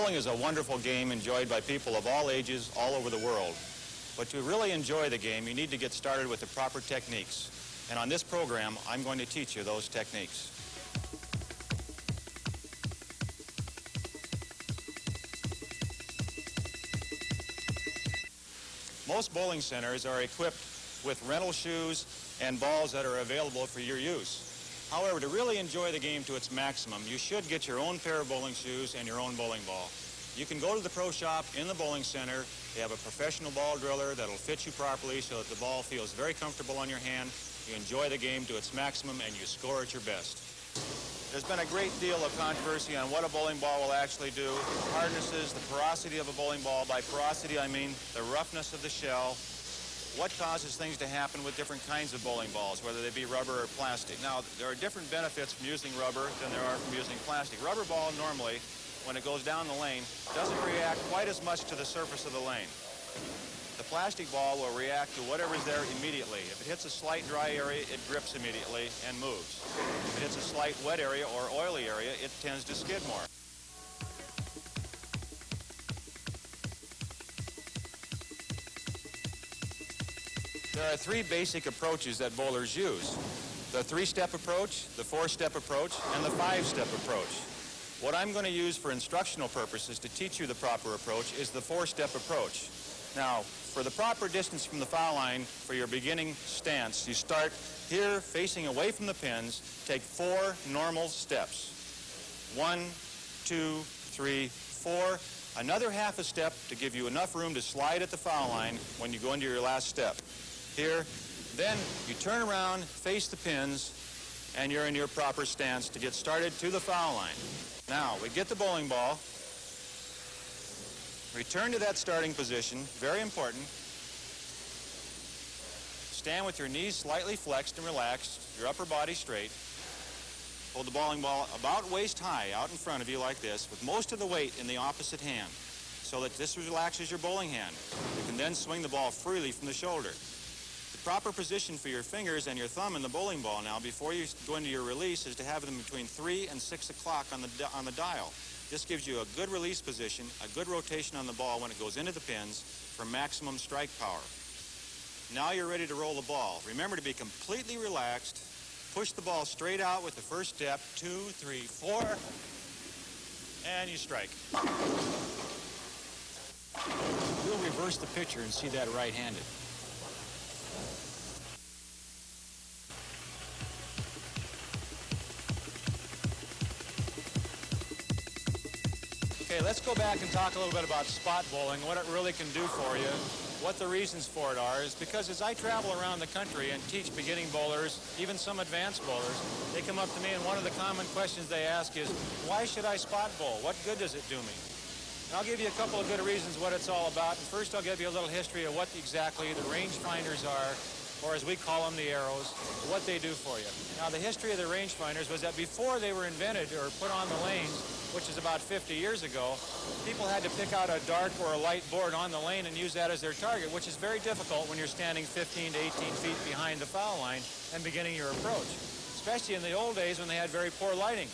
Bowling is a wonderful game enjoyed by people of all ages all over the world. But to really enjoy the game, you need to get started with the proper techniques. And on this program, I'm going to teach you those techniques. Most bowling centers are equipped with rental shoes and balls that are available for your use. However, to really enjoy the game to its maximum, you should get your own pair of bowling shoes and your own bowling ball. You can go to the pro shop in the bowling center. They have a professional ball driller that'll fit you properly so that the ball feels very comfortable on your hand. You enjoy the game to its maximum and you score at your best. There's been a great deal of controversy on what a bowling ball will actually do, the hardnesses, the porosity of a bowling ball. By porosity, I mean the roughness of the shell. What causes things to happen with different kinds of bowling balls, whether they be rubber or plastic. Now, there are different benefits from using rubber than there are from using plastic. Rubber ball normally, when it goes down the lane, doesn't react quite as much to the surface of the lane. The plastic ball will react to whatever's there immediately. If it hits a slight dry area, it grips immediately and moves. If it hits a slight wet area or oily area, it tends to skid more. There are three basic approaches that bowlers use. The three-step approach, the four-step approach, and the five-step approach. What I'm going to use for instructional purposes to teach you the proper approach is the four-step approach. Now, for the proper distance from the foul line for your beginning stance, you start here facing away from the pins, take 4 normal steps. 1, 2, 3, 4. Another half a step to give you enough room to slide at the foul line when you go into your last step. Here, then you turn around, face the pins, and you're in your proper stance to get started to the foul line. Now, we get the bowling ball, return to that starting position, very important. Stand with your knees slightly flexed and relaxed, your upper body straight. Hold the bowling ball about waist high out in front of you like this, with most of the weight in the opposite hand, so that this relaxes your bowling hand. You can then swing the ball freely from the shoulder. The proper position for your fingers and your thumb in the bowling ball now before you go into your release is to have them between 3 and 6 o'clock on the dial. This gives you a good release position, a good rotation on the ball when it goes into the pins for maximum strike power. Now you're ready to roll the ball. Remember to be completely relaxed. Push the ball straight out with the first step. 2, 3, 4, and you strike. We'll reverse the picture and see that right-handed. Okay, let's go back and talk a little bit about spot bowling, what it really can do for you, what the reasons for it are. Is because as I travel around the country and teach beginning bowlers, even some advanced bowlers, they come up to me and one of the common questions they ask is, why should I spot bowl? What good does it do me? And I'll give you a couple of good reasons what it's all about. And first I'll give you a little history of what exactly the rangefinders are, or as we call them, the arrows, what they do for you. Now, the history of the rangefinders was that before they were invented or put on the lanes, which is about 50 years ago, people had to pick out a dark or a light board on the lane and use that as their target, which is very difficult when you're standing 15 to 18 feet behind the foul line and beginning your approach, especially in the old days when they had very poor lighting.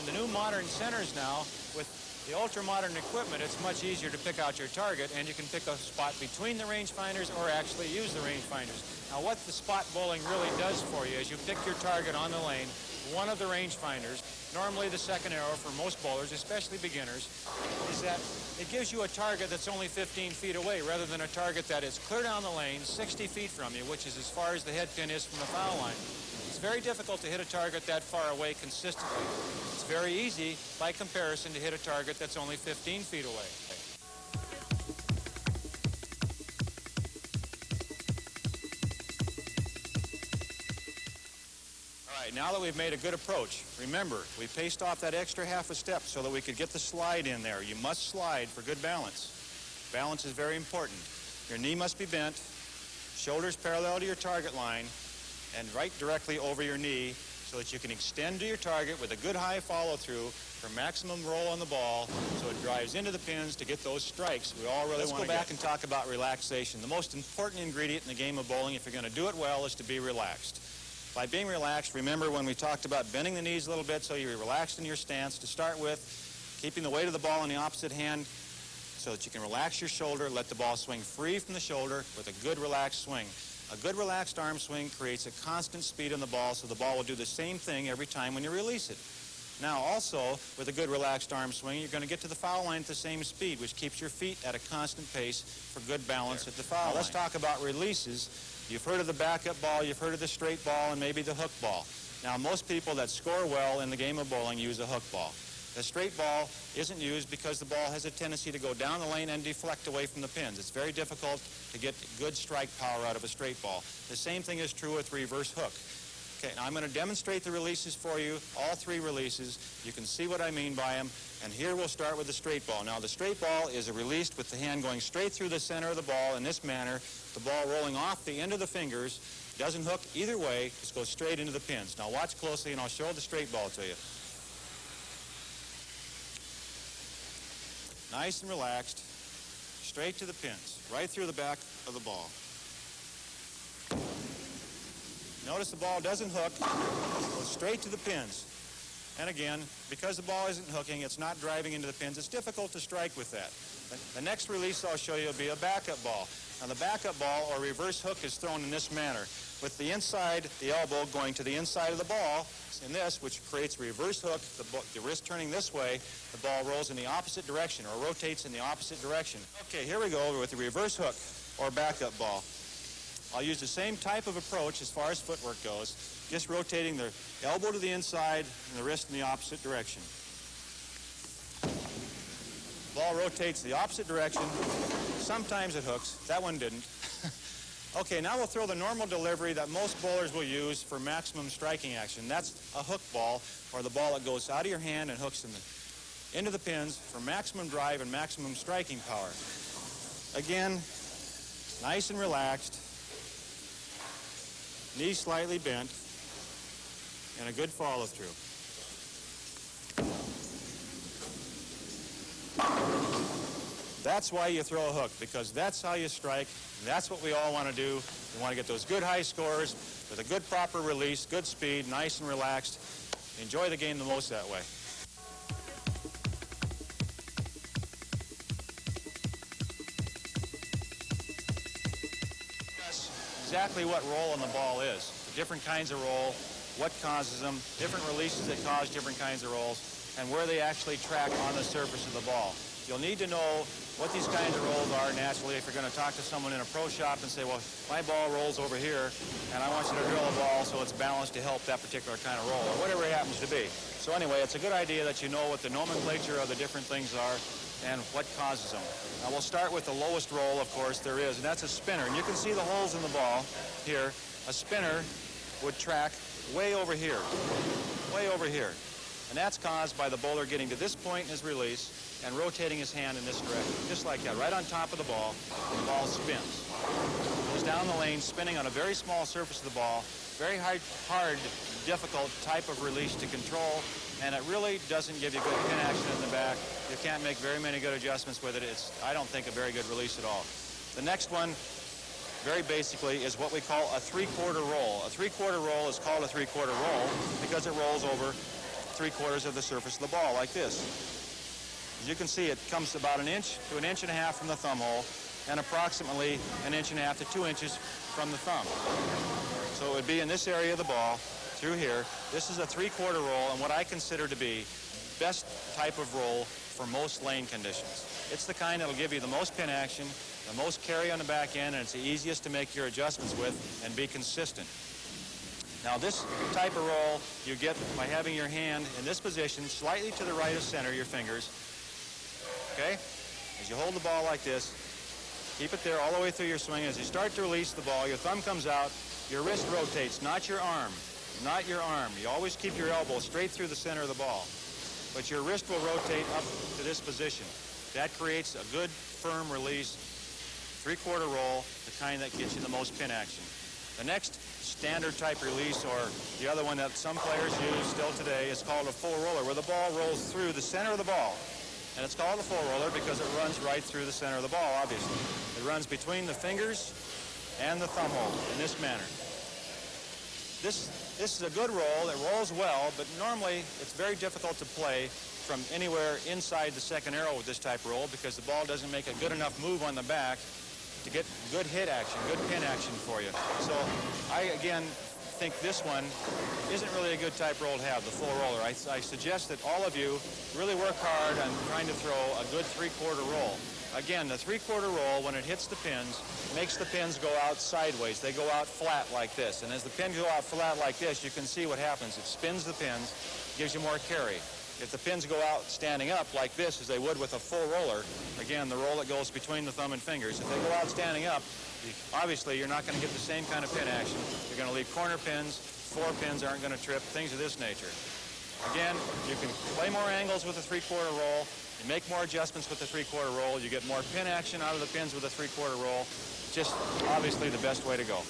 In the new modern centers now, with the ultra-modern equipment, it's much easier to pick out your target, and you can pick a spot between the rangefinders or actually use the rangefinders. Now, what the spot bowling really does for you is you pick your target on the lane, one of the rangefinders, normally the second arrow for most bowlers, especially beginners, is that it gives you a target that's only 15 feet away rather than a target that is clear down the lane, 60 feet from you, which is as far as the head pin is from the foul line. It's very difficult to hit a target that far away consistently. It's very easy, by comparison, to hit a target that's only 15 feet away. All right, now that we've made a good approach, remember, we paced off that extra half a step so that we could get the slide in there. You must slide for good balance. Balance is very important. Your knee must be bent, shoulders parallel to your target line, and right directly over your knee so that you can extend to your target with a good high follow-through for maximum roll on the ball so it drives into the pins to get those strikes we all really want to get. Let's go back and talk about relaxation. The most important ingredient in the game of bowling, if you're going to do it well, is to be relaxed. By being relaxed, remember when we talked about bending the knees a little bit so you're relaxed in your stance to start with, keeping the weight of the ball in the opposite hand so that you can relax your shoulder, let the ball swing free from the shoulder with a good relaxed swing. A good relaxed arm swing creates a constant speed on the ball, so the ball will do the same thing every time when you release it. Now also, with a good relaxed arm swing, you're going to get to the foul line at the same speed, which keeps your feet at a constant pace for good balance at the foul line. Let's talk about releases. You've heard of the backup ball, you've heard of the straight ball, and maybe the hook ball. Now, most people that score well in the game of bowling use a hook ball. The straight ball isn't used because the ball has a tendency to go down the lane and deflect away from the pins. It's very difficult to get good strike power out of a straight ball. The same thing is true with reverse hook. Okay, now I'm going to demonstrate the releases for you, all three releases. You can see what I mean by them. And here we'll start with the straight ball. Now, the straight ball is released with the hand going straight through the center of the ball in this manner, the ball rolling off the end of the fingers. Doesn't hook either way, just goes straight into the pins. Now, watch closely, and I'll show the straight ball to you. Nice and relaxed, straight to the pins, right through the back of the ball. Notice the ball doesn't hook, goes straight to the pins. And again, because the ball isn't hooking, it's not driving into the pins, it's difficult to strike with that. The next release I'll show you will be a backup ball. Now, the backup ball or reverse hook is thrown in this manner, with the inside, the elbow going to the inside of the ball in this, which creates reverse hook. The wrist turning this way, the ball rolls in the opposite direction or rotates in the opposite direction. Okay, here we go with the reverse hook or backup ball. I'll use the same type of approach as far as footwork goes, just rotating the elbow to the inside and the wrist in the opposite direction. Ball rotates the opposite direction. Sometimes it hooks. That one didn't. Okay, now we'll throw the normal delivery that most bowlers will use for maximum striking action. That's a hook ball, or the ball that goes out of your hand and hooks into the pins for maximum drive and maximum striking power. Again, nice and relaxed, knees slightly bent, and a good follow-through. That's why you throw a hook, because that's how you strike. That's what we all want to do. We want to get those good high scores with a good proper release, good speed, nice and relaxed. Enjoy the game the most that way. That's exactly what roll on the ball is. The different kinds of roll, what causes them, different releases that cause different kinds of rolls, and where they actually track on the surface of the ball. You'll need to know what these kinds of rolls are naturally if you're going to talk to someone in a pro shop and say, well, my ball rolls over here, and I want you to drill a ball so it's balanced to help that particular kind of roll, or whatever it happens to be. So anyway, it's a good idea that you know what the nomenclature of the different things are and what causes them. Now, we'll start with the lowest roll, of course, there is, and that's a spinner. And you can see the holes in the ball here. A spinner would track way over here, way over here. And that's caused by the bowler getting to this point in his release and rotating his hand in this direction, just like that, right on top of the ball, and the ball spins. Goes down the lane, spinning on a very small surface of the ball, very hard, difficult type of release to control, and it really doesn't give you good pin action in the back. You can't make very many good adjustments with it. It's, I don't think, a very good release at all. The next one, very basically, is what we call a three-quarter roll. A three-quarter roll is called a three-quarter roll because it rolls over three-quarters of the surface of the ball, like this. As you can see, it comes about 1 inch to 1.5 inches from the thumb hole and approximately 1.5 inches to 2 inches from the thumb. So it would be in this area of the ball, through here. This is a three-quarter roll and what I consider to be best type of roll for most lane conditions. It's the kind that will give you the most pin action, the most carry on the back end, and it's the easiest to make your adjustments with and be consistent. Now, this type of roll you get by having your hand in this position, slightly to the right of center, your fingers. Okay? As you hold the ball like this, keep it there all the way through your swing. As you start to release the ball, your thumb comes out, your wrist rotates, not your arm. Not your arm. You always keep your elbow straight through the center of the ball. But your wrist will rotate up to this position. That creates a good, firm release, three-quarter roll, the kind that gets you the most pin action. The next standard type release, or the other one that some players use still today, is called a full roller, where the ball rolls through the center of the ball. And it's called a full roller because it runs right through the center of the ball, obviously. It runs between the fingers and the thumb hole in this manner. this is a good roll. It rolls well, but normally it's very difficult to play from anywhere inside the second arrow with this type of roll because the ball doesn't make a good enough move on the back to get good hit action, good pin action for you. So I, again, think this one isn't really a good type roll to have, the full roller. I suggest that all of you really work hard on trying to throw a good three-quarter roll. Again, the three-quarter roll, when it hits the pins, makes the pins go out sideways. They go out flat like this. And as the pins go out flat like this, you can see what happens. It spins the pins, gives you more carry. If the pins go out standing up like this, as they would with a full roller, again, the roll that goes between the thumb and fingers, if they go out standing up, obviously you're not going to get the same kind of pin action. You're going to leave corner pins, four pins aren't going to trip, things of this nature. Again, you can play more angles with a three-quarter roll. You make more adjustments with the three-quarter roll. You get more pin action out of the pins with a three-quarter roll. Just obviously the best way to go.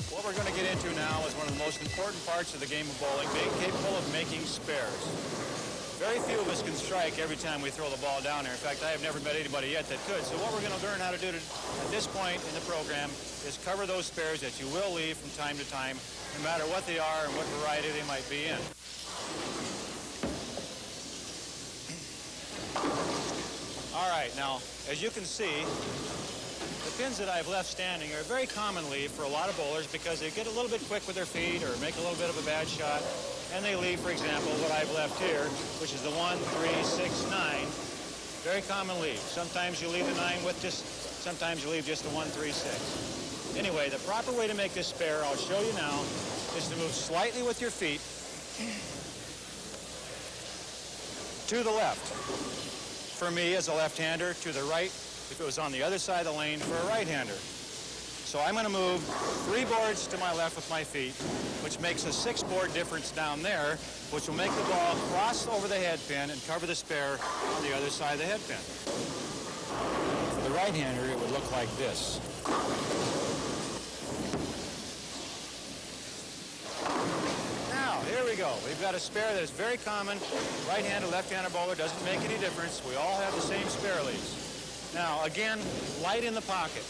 What we're going to get into now is one of the most important parts of the game of bowling, being capable of making spares. Very few of us can strike every time we throw the ball down there. In fact, I have never met anybody yet that could. So what we're going to learn how to do at this point in the program is cover those spares that you will leave from time to time, no matter what they are and what variety they might be in. All right, now, as you can see, the pins that I've left standing are very common leave for a lot of bowlers because they get a little bit quick with their feet or make a little bit of a bad shot, and they leave, for example, what I've left here, which is the 1, 3, 6, 9. Very common leave. Sometimes you leave the 9 with sometimes you leave just the 1, 3, 6. Anyway, the proper way to make this spare, I'll show you now, is to move slightly with your feet to the left. For me, as a left-hander, to the right, if it was on the other side of the lane for a right-hander. So I'm going to move 3 boards to my left with my feet, which makes a 6-board difference down there, which will make the ball cross over the head pin and cover the spare on the other side of the head pin. For the right-hander, it would look like this. Now, here we go. We've got a spare that is very common. Right-handed, left-handed bowler, doesn't make any difference. We all have the same spare leaves. Now, again, light in the pocket.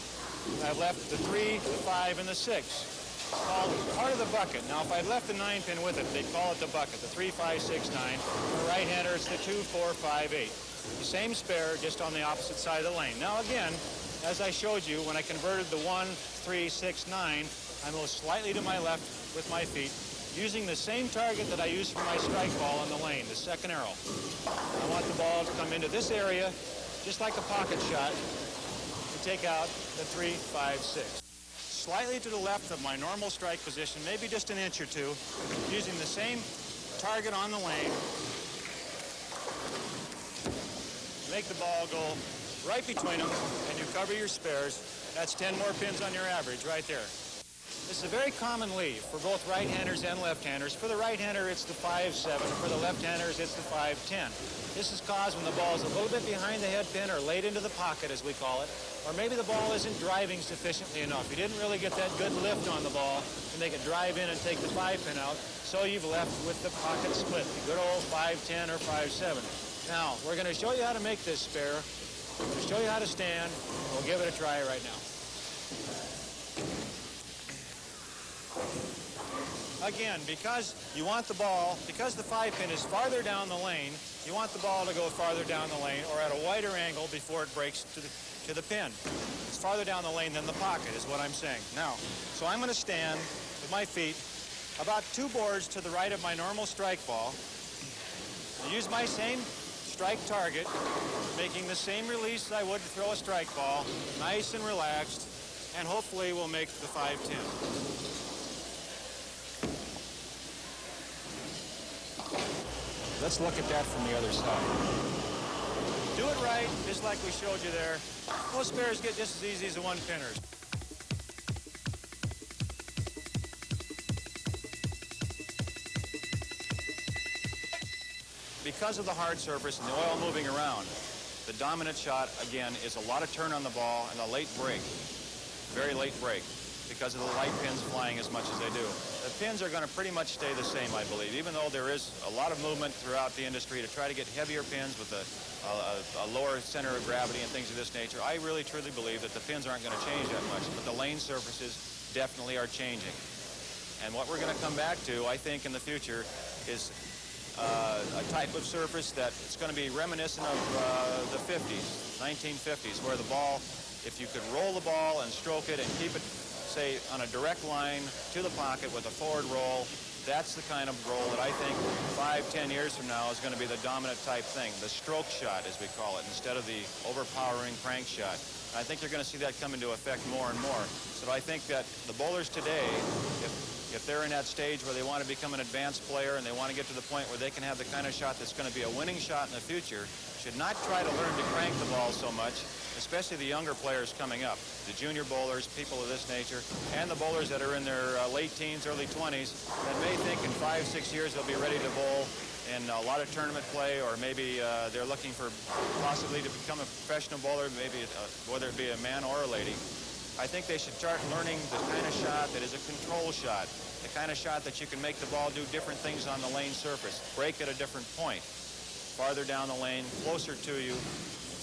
I've left the 3, the 5, and the 6. Called part of the bucket. Now, if I'd left the 9 pin with it, they'd call it the bucket, the 3, 5, 6, 9. For the right-hander, it's the 2, 4, 5, 8. The same spare, just on the opposite side of the lane. Now, again, as I showed you, when I converted the 1, 3, 6, 9, I moved slightly to my left with my feet, using the same target that I used for my strike ball on the lane, the second arrow. I want the ball to come into this area, just like a pocket shot, to take out the 3, 5, 6. Slightly to the left of my normal strike position, maybe just an inch or two, using the same target on the lane. Make the ball go right between them, and you cover your spares. That's 10 more pins on your average right there. This is a very common leave for both right-handers and left-handers. For the right-hander, it's the 5-7. For the left-handers, it's the 5-10. This is caused when the ball is a little bit behind the head pin or late into the pocket, as we call it, or maybe the ball isn't driving sufficiently enough. You didn't really get that good lift on the ball to make it drive in and take the 5 pin out, so you've left with the pocket split, the good old 5-10 or 5-7. Now, we're going to show you how to make this spare. We're going to show you how to stand. We'll give it a try right now. Again, because you want the ball, because the 5 pin is farther down the lane, you want the ball to go farther down the lane or at a wider angle before it breaks to the pin. It's farther down the lane than the pocket is what I'm saying. Now, so I'm going to stand with my feet about 2 boards to the right of my normal strike ball. I use my same strike target, making the same release I would to throw a strike ball, nice and relaxed, and hopefully we'll make the 5-10. Let's look at that from the other side. Do it right, just like we showed you there. Most spares get just as easy as the 1-pinners. Because of the hard surface and the oil moving around, the dominant shot, again, is a lot of turn on the ball and a late break. Very late break. because of the light pins flying as much as they do. The pins are going to pretty much stay the same, I believe, even though there is a lot of movement throughout the industry to try to get heavier pins with a lower center of gravity and things of this nature. I really truly believe that the pins aren't going to change that much, but the lane surfaces definitely are changing. And what we're going to come back to, I think, in the future is a type of surface that it's going to be reminiscent of the 50s, 1950s, where the ball, if you could roll the ball and stroke it and keep it, say, on a direct line to the pocket with a forward roll, that's the kind of roll that I think 5-10 years from now is going to be the dominant type thing, the stroke shot, as we call it, instead of the overpowering crank shot. I think you're going to see that come into effect more and more. So I think that the bowlers today, if they're in that stage where they want to become an advanced player and they want to get to the point where they can have the kind of shot that's going to be a winning shot in the future, should not try to learn to crank the ball so much, especially the younger players coming up, the junior bowlers, people of this nature, and the bowlers that are in their late teens, early 20s, that may think in 5-6 years they'll be ready to bowl in a lot of tournament play, or maybe they're looking for possibly to become a professional bowler, maybe whether it be a man or a lady. I think they should start learning the kind of shot that is a control shot, the kind of shot that you can make the ball do different things on the lane surface, break at a different point, farther down the lane, closer to you,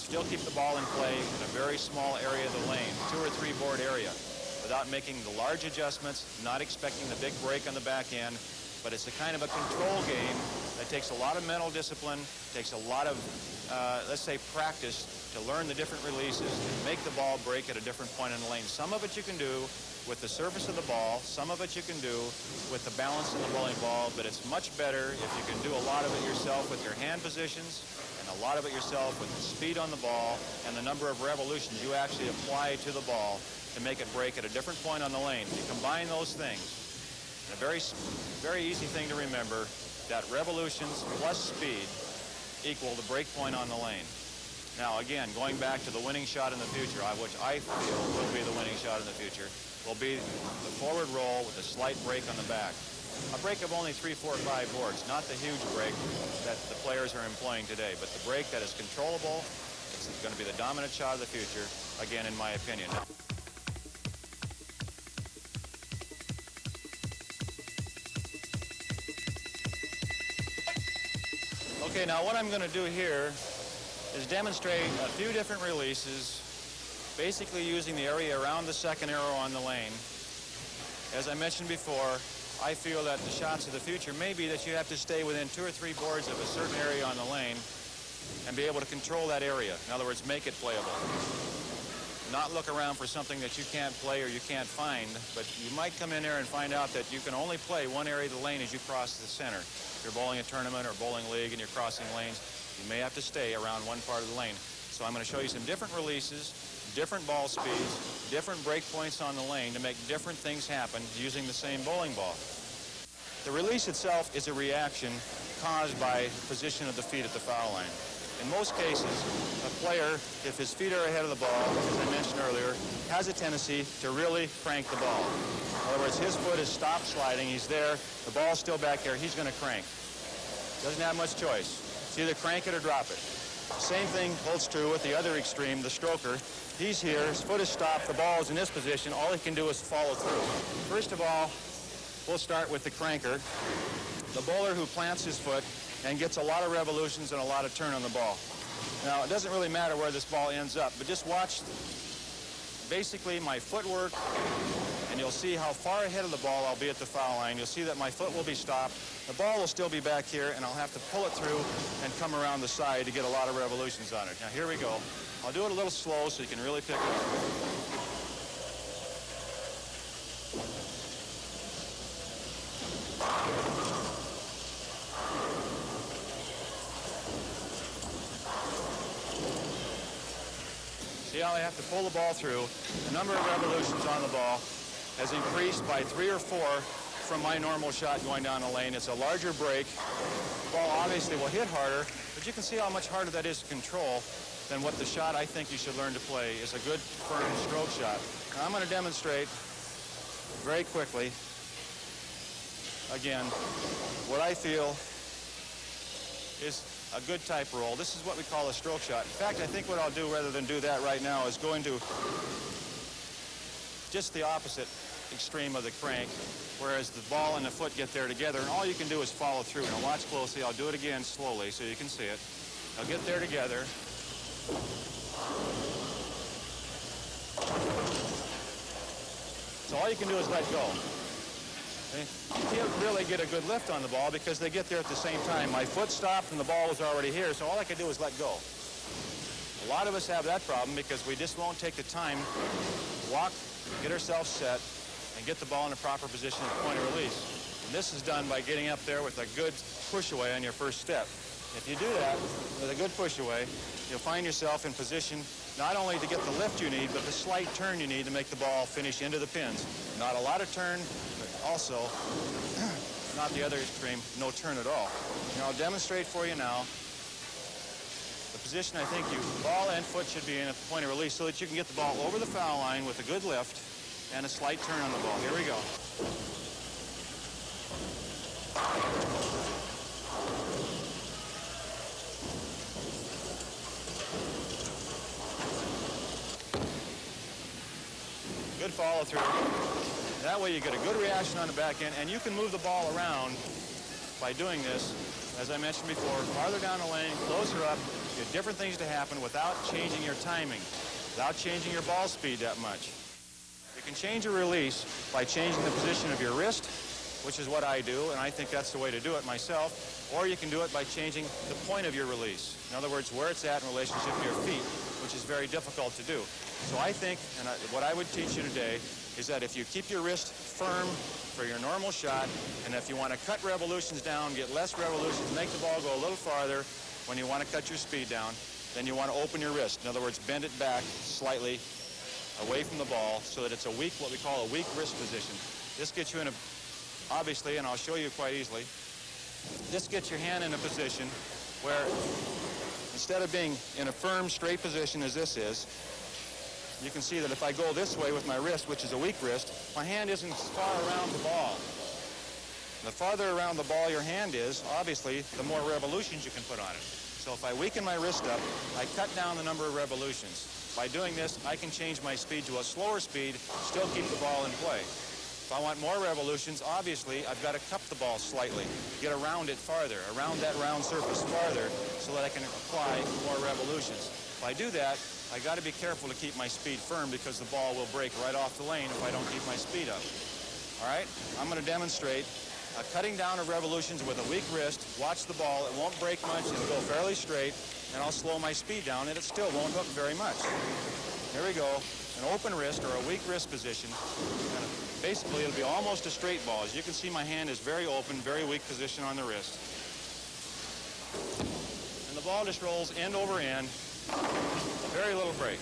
still keep the ball in play in a very small area of the lane, 2 or 3 board area, without making the large adjustments, not expecting the big break on the back end. But it's a kind of a control game that takes a lot of mental discipline, takes a lot of, let's say, practice to learn the different releases, to make the ball break at a different point in the lane. Some of it you can do with the surface of the ball, some of it you can do with the balance of the bowling ball, but it's much better if you can do a lot of it yourself with your hand positions, and a lot of it yourself with the speed on the ball and the number of revolutions you actually apply to the ball to make it break at a different point on the lane. You combine those things. And a very easy thing to remember, that revolutions plus speed equal the break point on the lane. Now, again, going back to the winning shot in the future, which I feel will be the winning shot in the future, will be the forward roll with a slight break on the back. A break of only 3, 4, 5 boards, not the huge break that the players are employing today, but the break that is controllable. It's going to be the dominant shot of the future, again, in my opinion. Okay, now what I'm going to do here is demonstrate a few different releases, basically using the area around the second arrow on the lane. As I mentioned before, I feel that the shots of the future may be that you have to stay within 2 or 3 boards of a certain area on the lane and be able to control that area. In other words, make it playable. Not look around for something that you can't play or you can't find, but you might come in there and find out that you can only play one area of the lane as you cross the center. If you're bowling a tournament or bowling league and you're crossing lanes, you may have to stay around one part of the lane. So I'm going to show you some different releases, different ball speeds, different break points on the lane to make different things happen using the same bowling ball. The release itself is a reaction caused by position of the feet at the foul line. In most cases, a player, if his feet are ahead of the ball, as I mentioned earlier, has a tendency to really crank the ball. In other words, his foot is stopped sliding, he's there, the ball's still back there, he's going to crank. Doesn't have much choice. It's either crank it or drop it. Same thing holds true with the other extreme, the stroker. He's here, his foot is stopped, the ball is in this position, all he can do is follow through. First of all, we'll start with the cranker, the bowler who plants his foot and gets a lot of revolutions and a lot of turn on the ball. Now, it doesn't really matter where this ball ends up, but just watch basically my footwork, and you'll see how far ahead of the ball I'll be at the foul line. You'll see that my foot will be stopped. The ball will still be back here, and I'll have to pull it through and come around the side to get a lot of revolutions on it. Now, here we go. I'll do it a little slow so you can really pick it up. See how I have to pull the ball through. The number of revolutions on the ball has increased by 3 or 4 from my normal shot going down the lane. It's a larger break. The ball obviously will hit harder, but you can see how much harder that is to control than what the shot I think you should learn to play is a good, firm stroke shot. Now, I'm going to demonstrate very quickly, again, what I feel is a good type roll. This is what we call a stroke shot. In fact, I think what I'll do rather than do that right now is go into just the opposite extreme of the crank, whereas the ball and the foot get there together, and all you can do is follow through. Now watch closely. I'll do it again slowly so you can see it. I'll get there together. So all you can do is let go. Okay? You can't really get a good lift on the ball because they get there at the same time. My foot stopped and the ball was already here, so all I can do is let go. A lot of us have that problem because we just won't take the time to walk, get ourselves set, and get the ball in a proper position at point of release. And this is done by getting up there with a good push away on your first step. If you do that with a good push away, you'll find yourself in position not only to get the lift you need, but the slight turn you need to make the ball finish into the pins. Not a lot of turn, but also not the other extreme, no turn at all. Now I'll demonstrate for you now the position I think ball and foot should be in at the point of release so that you can get the ball over the foul line with a good lift and a slight turn on the ball. Here we go. Good follow through. That way you get a good reaction on the back end, and you can move the ball around by doing this, as I mentioned before, farther down the lane, closer up, get different things to happen without changing your timing, without changing your ball speed that much. You can change your release by changing the position of your wrist, which is what I do, and I think that's the way to do it myself, or you can do it by changing the point of your release. In other words, where it's at in relationship to your feet, which is very difficult to do. So I think, and what I would teach you today, is that if you keep your wrist firm for your normal shot, and if you want to cut revolutions down, get less revolutions, make the ball go a little farther when you want to cut your speed down, then you want to open your wrist. In other words, bend it back slightly away from the ball so that it's a weak, what we call a weak wrist position. This gets you in a, obviously, and I'll show you quite easily, this gets your hand in a position where instead of being in a firm, straight position as this is, you can see that if I go this way with my wrist, which is a weak wrist, my hand isn't far around the ball. The farther around the ball your hand is, obviously, the more revolutions you can put on it. So if I weaken my wrist up, I cut down the number of revolutions. By doing this, I can change my speed to a slower speed, still keep the ball in play. If I want more revolutions, obviously, I've got to cup the ball slightly, get around it farther, around that round surface farther, so that I can apply more revolutions. If I do that, I got to be careful to keep my speed firm because the ball will break right off the lane if I don't keep my speed up. All right, I'm going to demonstrate a cutting down of revolutions with a weak wrist. Watch the ball. It won't break much. It'll go fairly straight, and I'll slow my speed down, and it still won't hook very much. Here we go. An open wrist or a weak wrist position. And basically, it'll be almost a straight ball. As you can see, my hand is very open, very weak position on the wrist. And the ball just rolls end over end. Very little break.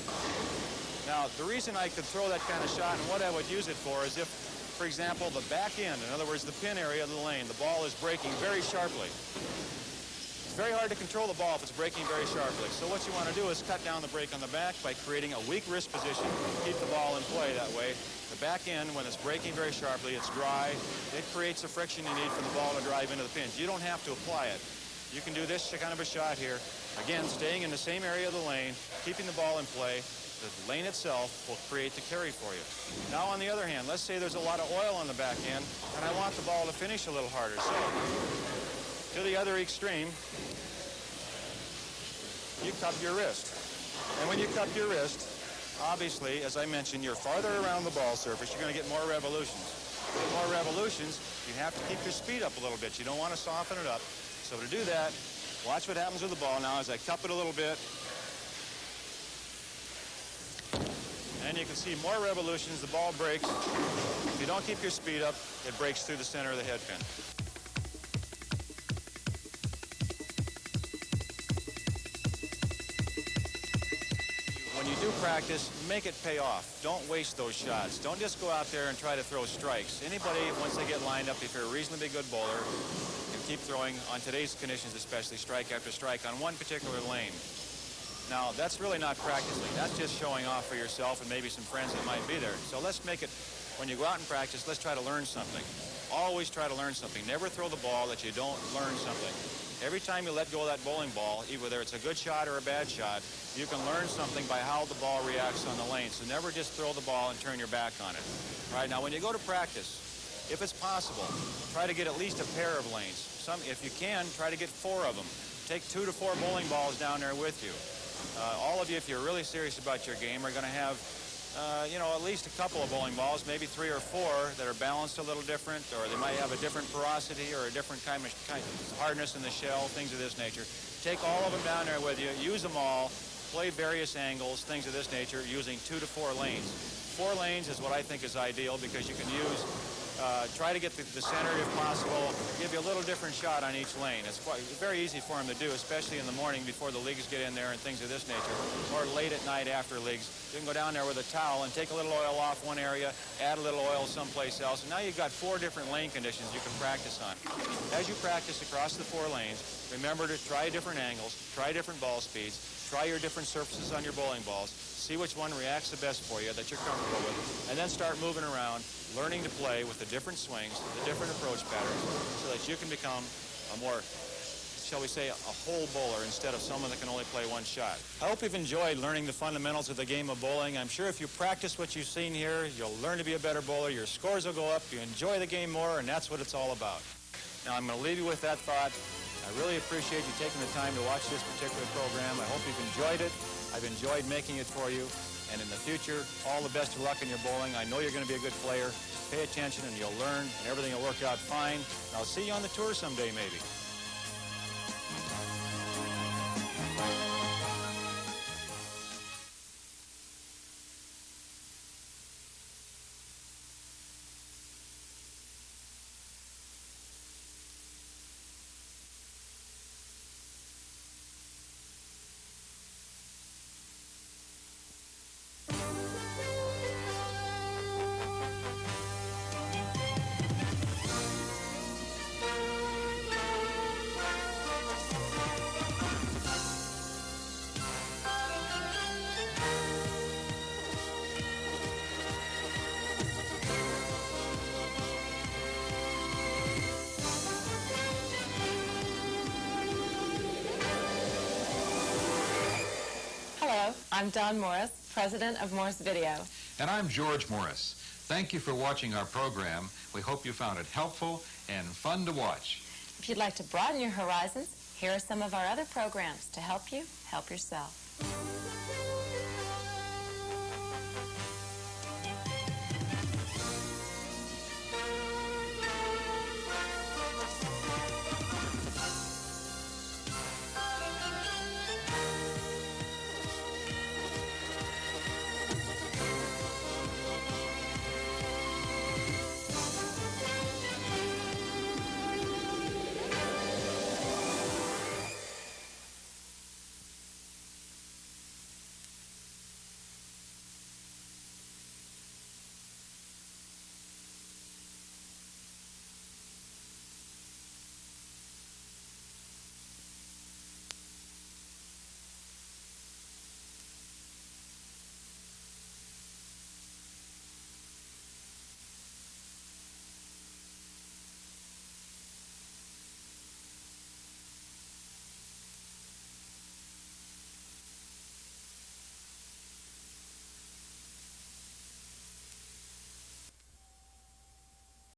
Now, the reason I could throw that kind of shot and what I would use it for is if, for example, the back end, in other words, the pin area of the lane, the ball is breaking very sharply. It's very hard to control the ball if it's breaking very sharply. So what you want to do is cut down the break on the back by creating a weak wrist position, keep the ball in play that way. The back end, when it's breaking very sharply, it's dry. It creates the friction you need for the ball to drive into the pins. You don't have to apply it. You can do this kind of a shot here. Again, staying in the same area of the lane, keeping the ball in play. The lane itself will create the carry for you. Now, on the other hand, let's say there's a lot of oil on the back end, and I want the ball to finish a little harder. So, to the other extreme, you cup your wrist. And when you cup your wrist, obviously, as I mentioned, you're farther around the ball surface. You're going to get more revolutions. To get more revolutions, you have to keep your speed up a little bit. You don't want to soften it up. So to do that, watch what happens with the ball now as I cup it a little bit. And you can see more revolutions, the ball breaks. If you don't keep your speed up, it breaks through the center of the head pin. When you do practice, make it pay off. Don't waste those shots. Don't just go out there and try to throw strikes. Anybody, once they get lined up, if you're a reasonably good bowler, keep throwing, on today's conditions especially, strike after strike on one particular lane. Now, that's really not practicing. That's just showing off for yourself and maybe some friends that might be there. So let's make it, when you go out and practice, let's try to learn something. always try to learn something. Never throw the ball that you don't learn something. Every time you let go of that bowling ball, whether it's a good shot or a bad shot, you can learn something by how the ball reacts on the lane. So never just throw the ball and turn your back on it. All right, now when you go to practice, if it's possible, try to get at least a pair of lanes. If you can, try to get 4 of them. Take 2 to 4 bowling balls down there with you. All of you, if you're really serious about your game, are going to have at least a couple of bowling balls, maybe 3 or 4 that are balanced a little different, or they might have a different porosity or a different kind of hardness in the shell, things of this nature. Take all of them down there with you, use them all, play various angles, things of this nature, using 2 to 4 lanes. 4 lanes is what I think is ideal because you can use, try to get the center if possible, give you a little different shot on each lane. It's very easy for them to do, especially in the morning before the leagues get in there and things of this nature, or late at night after leagues. You can go down there with a towel and take a little oil off one area, add a little oil someplace else, and now you've got 4 different lane conditions you can practice on. As you practice across the 4 lanes, remember to try different angles, try different ball speeds, try your different surfaces on your bowling balls, see which one reacts the best for you that you're comfortable with, and then start moving around, learning to play with the different swings, the different approach patterns, so that you can become a more, shall we say, a whole bowler instead of someone that can only play 1 shot. I hope you've enjoyed learning the fundamentals of the game of bowling. I'm sure if you practice what you've seen here, you'll learn to be a better bowler, your scores will go up, you enjoy the game more, and that's what it's all about. Now, I'm going to leave you with that thought. I really appreciate you taking the time to watch this particular program. I hope you've enjoyed it. I've enjoyed making it for you. And in the future, all the best of luck in your bowling. I know you're going to be a good player. Pay attention and you'll learn and everything will work out fine. And I'll see you on the tour someday, maybe. I'm Dawn Morris, president of Morris Video. And I'm George Morris. Thank you for watching our program. We hope you found it helpful and fun to watch. If you'd like to broaden your horizons, here are some of our other programs to help you help yourself.